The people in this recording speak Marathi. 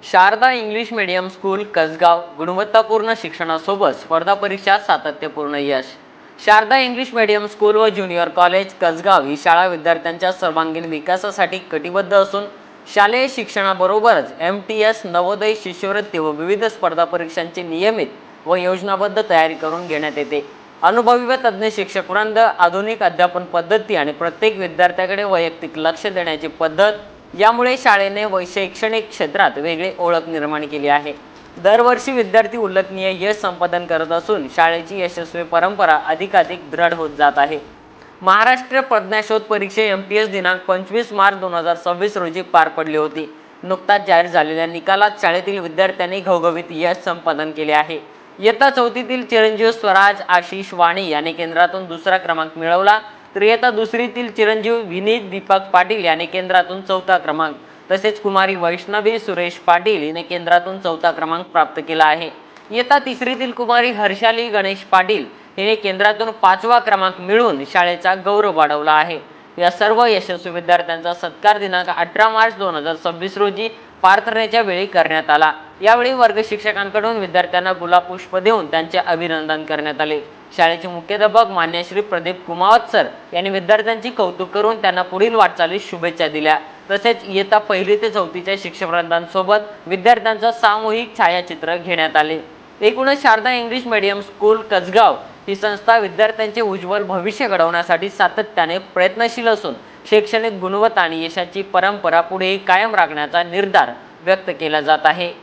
Sharda English medium school Kasgaon गुणवत्तापूर्ण शिक्षणासोबत स्पर्धा परीक्षा सातत्यपूर्ण यश. शारदा इंग्लिश मीडियम स्कूल व ज्युनियर कॉलेज कसगाव ही शाळा विद्यार्थ्यांच्या सर्वांगीण विकासासाठी कटिबद्ध असून शालेय शिक्षणाबरोबरच MTS नवोदय शिष्यवृत्ती व विविध स्पर्धा परीक्षांची नियमित व योजनाबद्ध तयारी करून घेण्यात येते. अनुभवी व तज्ज्ञ शिक्षकवृंद, आधुनिक अध्यापन पद्धती आणि प्रत्येक विद्यार्थ्याकडे वैयक्तिक लक्ष देण्याची पद्धत यामुळे शाळेने शैक्षणिक क्षेत्रात वेगळी ओळख निर्माण केली आहे. दरवर्षी विद्यार्थी उल्लेखनीय यश संपादन करत असून शाळेची यशस्वी परंपरा अधिकाधिक दृढ होत जात आहे. महाराष्ट्र प्रज्ञाशोध परीक्षा MTS दिनांक 25 मार्च 2026 रोजी पार पडली होती. नुकताच जाहीर झालेल्या निकालात शाळेतील विद्यार्थ्यांनी घवघवीत यश संपादन केले आहे. इयत्ता 4थीतील चिरंजीव स्वराज आशिष वाणी याने केंद्रातून दुसरा क्रमांक मिळवला, तर इयत्ता 2रीतील चिरंजीव विनीत दीपक पाटील याने केंद्रातून 4था क्रमांक, तसेच कुमारी वैष्णवी सुरेश पाटील हिने केंद्रातून 4था क्रमांक प्राप्त केला आहे. इयत्ता 3रीतील कुमारी हर्षाली गणेश पाटील हिने केंद्रातून 5वा क्रमांक मिळवून शाळेचा गौरव वाढवला आहे. या सर्व यशस्वी विद्यार्थ्यांचा सत्कार दिनांक 18 मार्च 2026 रोजी प्रार्थनेच्या वेळी करण्यात आला. यावेळी वर्ग शिक्षकांकडून विद्यार्थ्यांना गुलाब पुष्प देऊन त्यांचे अभिनंदन करण्यात आले. शाळेचे मुख्याध्यापक मान्य श्री प्रदीप कुमावत सर यांनी विद्यार्थ्यांची कौतुक करून त्यांना पुढील वाटचालीस शुभेच्छा दिल्या. तसेच इयत्ता 1ली ते 4थीच्या शिक्षकवृंदांसोबत विद्यार्थ्यांचं सामूहिक छायाचित्र घेण्यात आले. एकूणच Sharda English medium school Kasgaon ही संस्था विद्यार्थ्यांचे उज्ज्वल भविष्य घडवण्यासाठी सातत्याने प्रयत्नशील असून शैक्षणिक गुणवत्ता आणि यशाची परंपरा पुढेही कायम राखण्याचा निर्धार व्यक्त केला जात आहे.